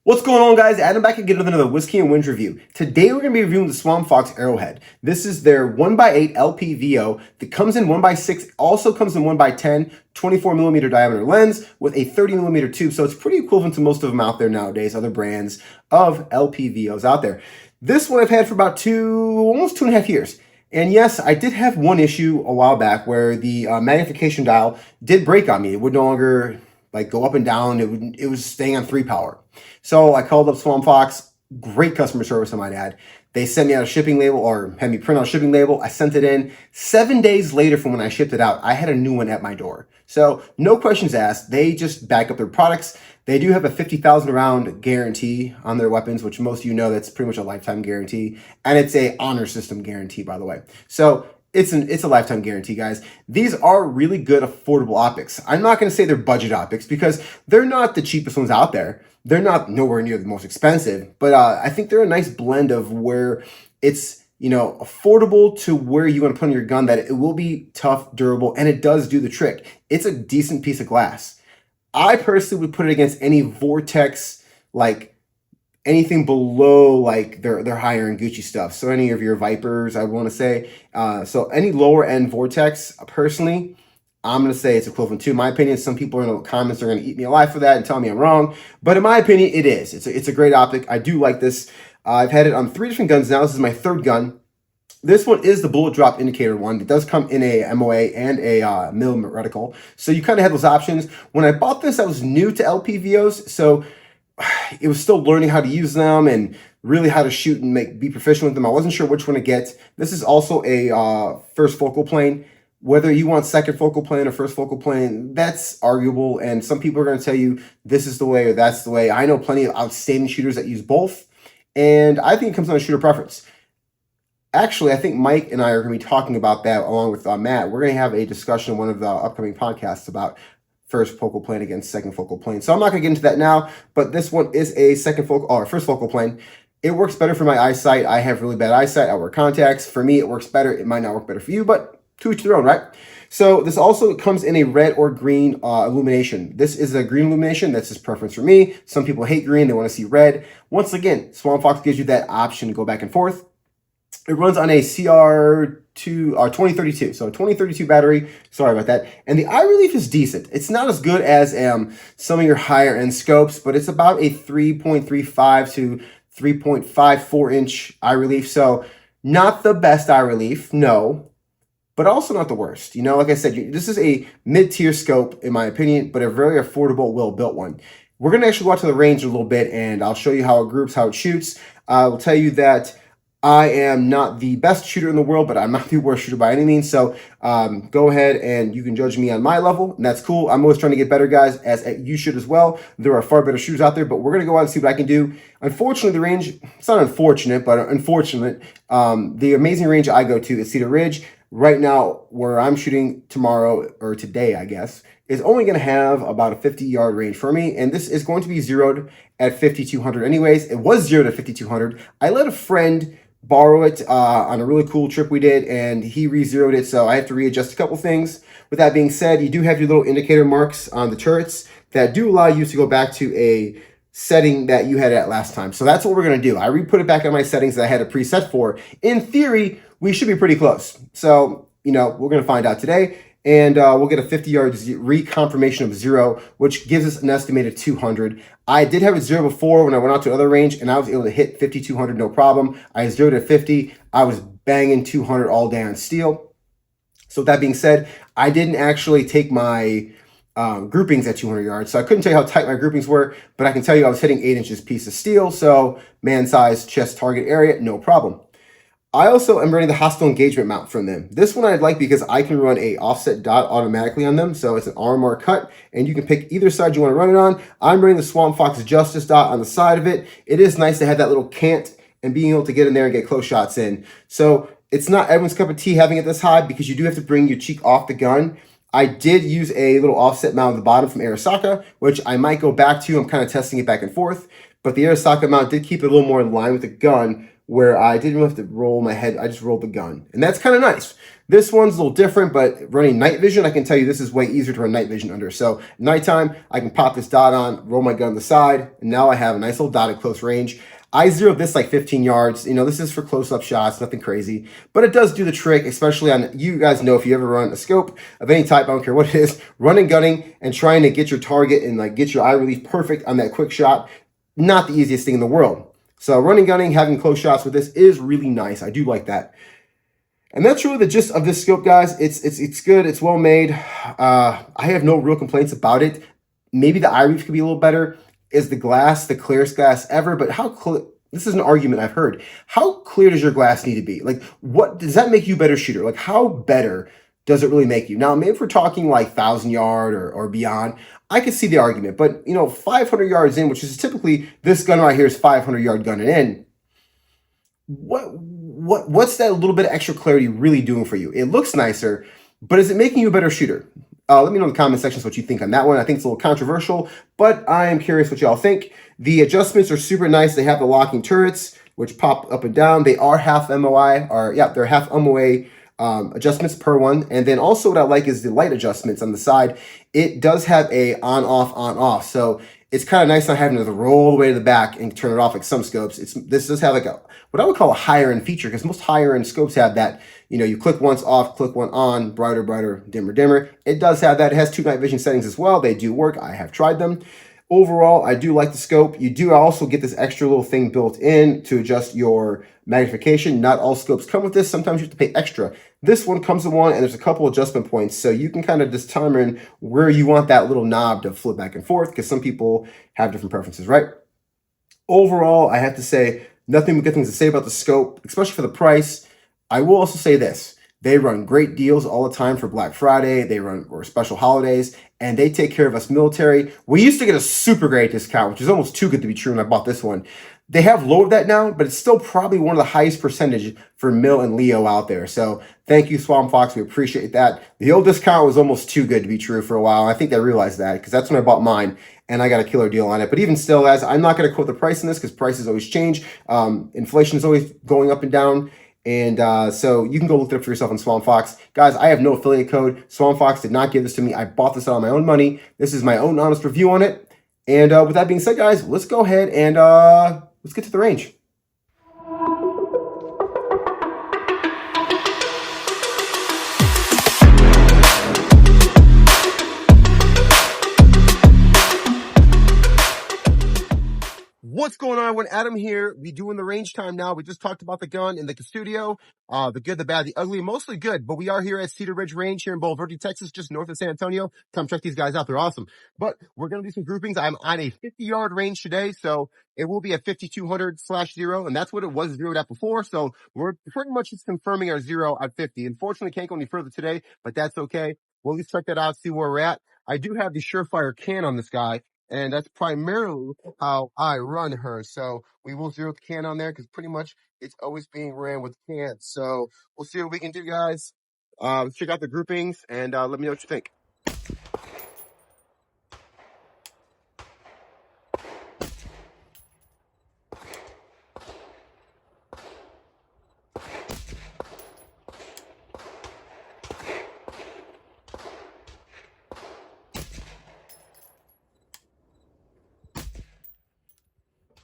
What's going on, guys? Adam back again with another Whiskey and Winch review. Today we're going to be reviewing the SWAMPFOX Arrowhead. This is their 1x8 LPVO that comes in 1x6, also comes in 1x10, 24mm diameter lens with a 30mm tube, so it's pretty equivalent to most of them out there nowadays, other brands of LPVOs out there. This one I've had for about almost 2.5 years. And yes, I did have one issue a while back where the magnification dial did break on me. It would no longer go up and down. It was staying on 3 power. So I called up SWAMPFOX, great customer service I might add. They sent me out a shipping label, or had me print out a shipping label. I sent it in. 7 days later from when I shipped it out, I had a new one at my door. So no questions asked. They just back up their products. They do have a 50,000 round guarantee on their weapons, which most of you know that's pretty much a lifetime guarantee. And it's a honor system guarantee, by the way. So it's a lifetime guarantee, guys. These are really good, affordable optics. I'm not going to say they're budget optics because they're not the cheapest ones out there. They're not nowhere near the most expensive, but I think they're a nice blend of where it's, affordable to where you want to put on your gun, that it will be tough, durable, and it does do the trick. It's a decent piece of glass. I personally would put it against any Vortex, anything below their higher end Gucci stuff. So any of your Vipers, I want to say. So any lower end Vortex, personally, I'm going to say it's equivalent to. In my opinion, some people in the comments are going to eat me alive for that and tell me I'm wrong. But in my opinion, it is. It's a great optic. I do like this. I've had it on 3 different guns now. This is my 3rd gun. This one is the bullet drop indicator one. It does come in a MOA and a mil reticle. So you kind of have those options. When I bought this, I was new to LPVOs. So it was still learning how to use them and really how to shoot and be proficient with them. I wasn't sure which one to get. This is also a first focal plane. Whether you want second focal plane or first focal plane, that's arguable. And some people are going to tell you this is the way or that's the way. I know plenty of outstanding shooters that use both. And I think it comes down to shooter preference. Actually, I think Mike and I are going to be talking about that along with Matt. We're going to have a discussion in one of the upcoming podcasts about first focal plane against second focal plane. So I'm not going to get into that now, but this one is a first focal plane. It works better for my eyesight. I have really bad eyesight. I wear contacts. For me, it works better. It might not work better for you, but to each their own, right? So this also comes in a red or green illumination. This is a green illumination. That's just preference for me. Some people hate green. They want to see red. Once again, SWAMPFOX gives you that option to go back and forth. It runs on a CR2032, so a 2032 battery. Sorry about that. And the eye relief is decent. It's not as good as some of your higher end scopes, but it's about a 3.35 to 3.54 inch eye relief. So not the best eye relief, no, but also not the worst. Like I said, this is a mid-tier scope, in my opinion, but a very affordable, well-built one. We're going to actually go out to the range a little bit, and I'll show you how it groups, how it shoots. I will tell you that I am not the best shooter in the world, but I'm not the worst shooter by any means. So go ahead and you can judge me on my level, and that's cool. I'm always trying to get better, guys, as you should as well. There are far better shooters out there, but we're going to go out and see what I can do. Unfortunately, the range, it's not unfortunate, but unfortunate. The amazing range I go to is Cedar Ridge. Right now, where I'm shooting tomorrow, or today, I guess, is only going to have about a 50-yard range for me, and this is going to be zeroed at 5,200 anyways. It was zeroed at 5,200. I let a friend borrow it on a really cool trip we did, and he re-zeroed it, so I have to readjust a couple things. With that being said, you do have your little indicator marks on the turrets that do allow you to go back to a setting that you had at last time. So that's what we're going to do. I re-put it back on my settings that I had a preset for. In theory, we should be pretty close. So, we're going to find out today. And we'll get a 50-yard reconfirmation of 0, which gives us an estimated 200. I did have it 0 before when I went out to another range, and I was able to hit 5,200 no problem. I zeroed at 50. I was banging 200 all day on steel. So with that being said, I didn't actually take my groupings at 200 yards. So I couldn't tell you how tight my groupings were, but I can tell you I was hitting 8 inches piece of steel. So man size, chest target area, no problem. I also am running the hostile engagement mount from them. This one I like because I can run a offset dot automatically on them. So it's an RMR cut, and you can pick either side you want to run it on. I'm running the SWAMPFOX Justice dot on the side of it. It is nice to have that little cant and being able to get in there and get close shots in. So it's not everyone's cup of tea having it this high because you do have to bring your cheek off the gun. I did use a little offset mount at the bottom from Arasaka, which I might go back to. I'm kind of testing it back and forth. But the Arasaka mount did keep it a little more in line with the gun, where I didn't have to roll my head. I just rolled the gun. And that's kind of nice. This one's a little different, but running night vision, I can tell you this is way easier to run night vision under. So nighttime, I can pop this dot on, roll my gun to the side, and now I have a nice little dot at close range. I zeroed this like 15 yards. You know, this is for close-up shots, nothing crazy. But it does do the trick, especially on, you guys know if you ever run a scope of any type, I don't care what it is, running, gunning, and trying to get your target and like get your eye relief perfect on that quick shot, not the easiest thing in the world. So running, gunning, having close shots with this is really nice. I do like that. And that's really the gist of this scope, guys. It's good. It's well made. I have no real complaints about it. Maybe the eye relief could be a little better. Is the glass the clearest glass ever? But how clear? This is an argument I've heard. How clear does your glass need to be? Like, what does that make you a better shooter? Like, how better does it really make you? Now, maybe if we're talking like 1,000 yard or beyond, I could see the argument. But, you know, 500 yards in, which is typically this gun right here is 500 yard gunning in. What's that little bit of extra clarity really doing for you? It looks nicer, but is it making you a better shooter? Let me know in the comment sections what you think on that one. I think it's a little controversial, but I am curious what y'all think. The adjustments are super nice. They have the locking turrets, which pop up and down. They are half MOI, or yeah, they're half MOA adjustments per one. And then also what I like is the light adjustments on the side. It does have a on-off. So it's kind of nice not having to roll all the way to the back and turn it off like some scopes. This does have like a what I would call a higher end feature, because most higher end scopes have that. You know, you click once off, click one on, brighter, brighter, dimmer, dimmer. It does have that. It has 2 night vision settings as well. They do work. I have tried them. Overall, I do like the scope. You do also get this extra little thing built in to adjust your magnification. Not all scopes come with this. Sometimes you have to pay extra. This one comes with one, and there's a couple adjustment points, so you can kind of determine where you want that little knob to flip back and forth, because some people have different preferences, right? Overall, I have to say, nothing but good things to say about the scope, especially for the price. I will also say this. They run great deals all the time for Black Friday. They run or special holidays, and they take care of us military. We used to get a super great discount, which is almost too good to be true when I bought this one. They have lowered that now, but it's still probably one of the highest percentage for Mil and Leo out there. So thank you, SWAMPFOX. We appreciate that. The old discount was almost too good to be true for a while. I think they realized that, because that's when I bought mine, and I got a killer deal on it. But even still, guys, I'm not going to quote the price in this, because prices always change. Inflation is always going up and down. And so you can go look it up for yourself on SWAMPFOX. Guys, I have no affiliate code. SWAMPFOX did not give this to me. I bought this out of my own money. This is my own honest review on it. And with that being said, guys, let's go ahead and let's get to the range. What's going on, everyone? Adam here. We doing the range time now. We just talked about the gun in the studio. The good, the bad, the ugly, mostly good. But we are here at Cedar Ridge Range here in Boulder, Texas, just north of San Antonio. Come check these guys out. They're awesome. But we're going to do some groupings. I'm on a 50-yard range today, so it will be a 5,200/0, and that's what it was zeroed at before. So we're pretty much just confirming our zero at 50. Unfortunately, can't go any further today, but that's okay. We'll at least check that out, see where we're at. I do have the Surefire can on this guy, and that's primarily how I run her. So we will zero the can on there, because pretty much it's always being ran with cans. So we'll see what we can do, guys. Check out the groupings, and let me know what you think.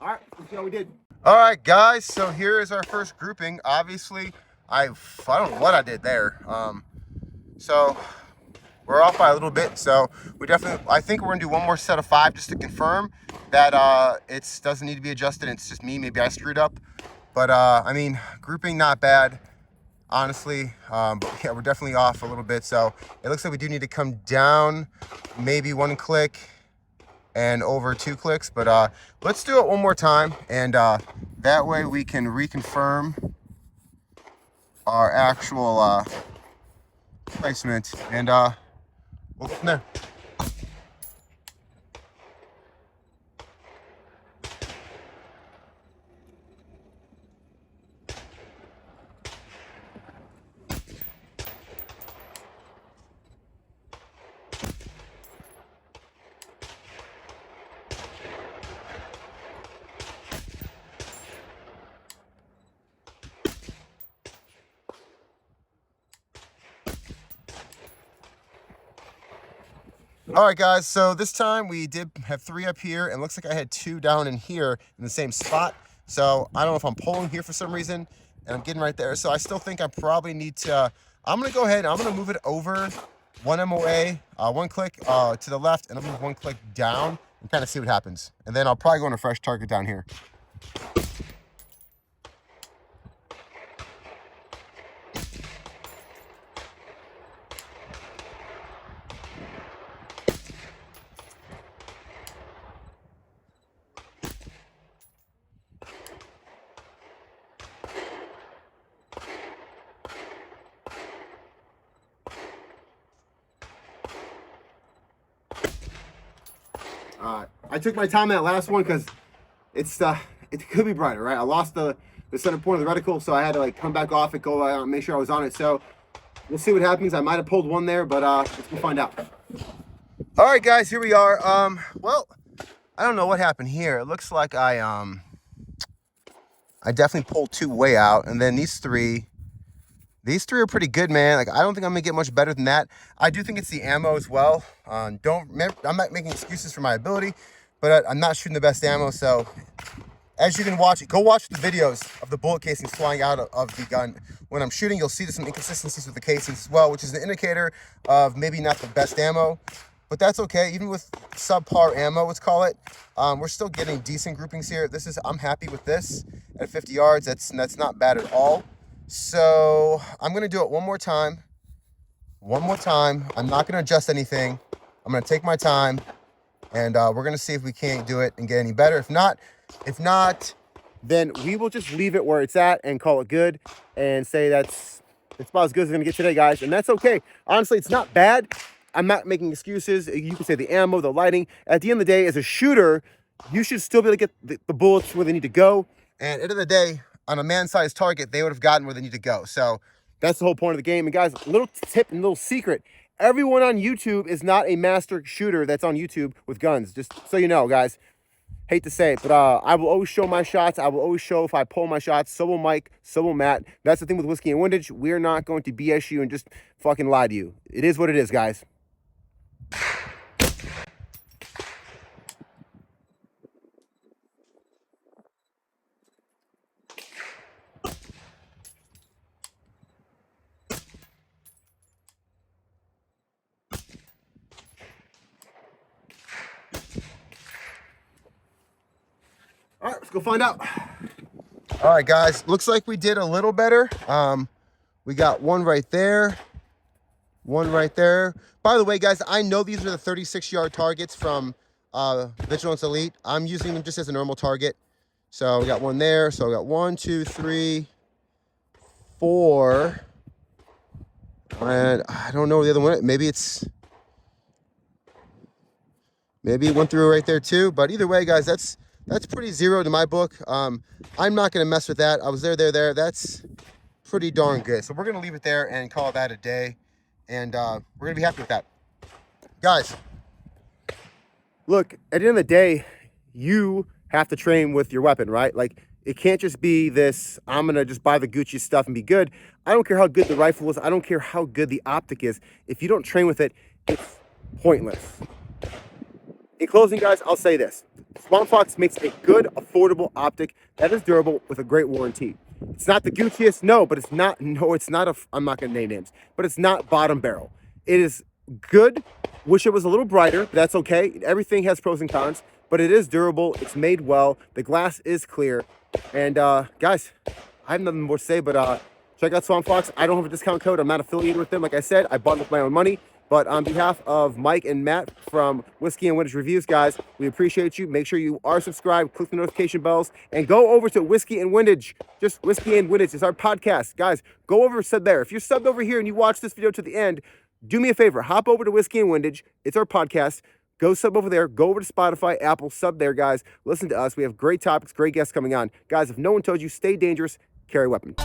All right, let's see how we did. All right, guys, so here is our first grouping. Obviously, I don't know what I did there. So we're off by a little bit. So we definitely, I think we're gonna do one more set of 5 just to confirm that it doesn't need to be adjusted. It's just me, maybe I screwed up. But I mean, grouping not bad, honestly. But yeah, we're definitely off a little bit. So it looks like we do need to come down maybe 1 click and over 2 clicks, but let's do it one more time, and that way we can reconfirm our actual placement, and we'll go from there. All right, guys, so this time we did have 3 up here, and it looks like I had 2 down in here in the same spot. So I don't know if I'm pulling here for some reason, and I'm getting right there. So I still think I probably need to, I'm gonna go ahead and I'm gonna move it over 1 MOA, 1 click to the left, and I'll move 1 click down and kind of see what happens. And then I'll probably go on a fresh target down here. I took my time in that last one because it could be brighter, right? I lost the center point of the reticle, so I had to like come back off it, go make sure I was on it. So we'll see what happens. I might have pulled one there, but let's go find out. All right, guys, here we are. Well, I don't know what happened here. It looks like I definitely pulled 2 way out, and then these 3 are pretty good, man. Like, I don't think I'm gonna get much better than that. I do think it's the ammo as well. I'm not making excuses for my ability, but I'm not shooting the best ammo. So as you can watch, go watch the videos of the bullet casings flying out of the gun. When I'm shooting, you'll see some inconsistencies with the casings as well, which is an indicator of maybe not the best ammo. But that's okay. Even with subpar ammo, let's call it, we're still getting decent groupings here. I'm happy with this at 50 yards. That's not bad at all. So I'm going to do it one more time. I'm not going to adjust anything. I'm going to take my time, and we're going to see if we can't do it and get any better. If not, then we will just leave it where it's at and call it good and say it's about as good as we're going to get today, guys. And that's okay. Honestly, it's not bad. I'm not making excuses. You can say the ammo, the lighting. At the end of the day, as a shooter, you should still be able to get the bullets where they need to go. And at the end of the day, on a man-sized target, they would have gotten where they need to go. So that's the whole point of the game. And guys, a little tip and a little secret. Everyone on YouTube is not a master shooter that's on YouTube with guns. Just so you know, guys. Hate to say it, but I will always show my shots. I will always show if I pull my shots. So will Mike. So will Matt. That's the thing with Whiskey and Windage. We're not going to BS you and just fucking lie to you. It is what it is, guys. All right, let's go find out. All right, guys, looks like we did a little better. We got 1 right there, 1 right there. By the way, guys, I know these are the 36-yard targets from Vigilance Elite. I'm using them just as a normal target. So we got 1 there. So we got 1, 2, 3, 4. And I don't know where the other one. Maybe it went through right there too. But either way, guys, that's pretty zero to my book. I'm not going to mess with that. I was there. That's pretty darn good. So we're going to leave it there and call that a day. And we're going to be happy with that. Guys, look, at the end of the day, you have to train with your weapon, right? Like, it can't just be this, I'm going to just buy the Gucci stuff and be good. I don't care how good the rifle is. I don't care how good the optic is. If you don't train with it, it's pointless. In closing, guys, I'll say this. SWAMPFOX makes a good, affordable optic that is durable with a great warranty. It's not the Gucciest, no, but it's not, I'm not going to name names, but it's not bottom barrel. It is good. Wish it was a little brighter, but that's okay. Everything has pros and cons, but it is durable. It's made well. The glass is clear. And guys, I have nothing more to say, but check out SWAMPFOX. I don't have a discount code. I'm not affiliated with them. Like I said, I bought it with my own money. But on behalf of Mike and Matt from Whiskey and Windage Reviews, guys, we appreciate you. Make sure you are subscribed, click the notification bells, and go over to Whiskey and Windage. Just Whiskey and Windage is our podcast. Guys, go over, sub there. If you're subbed over here and you watch this video to the end, do me a favor, hop over to Whiskey and Windage. It's our podcast. Go sub over there. Go over to Spotify, Apple, sub there, guys. Listen to us. We have great topics, great guests coming on. Guys, if no one told you, stay dangerous, carry a weapon.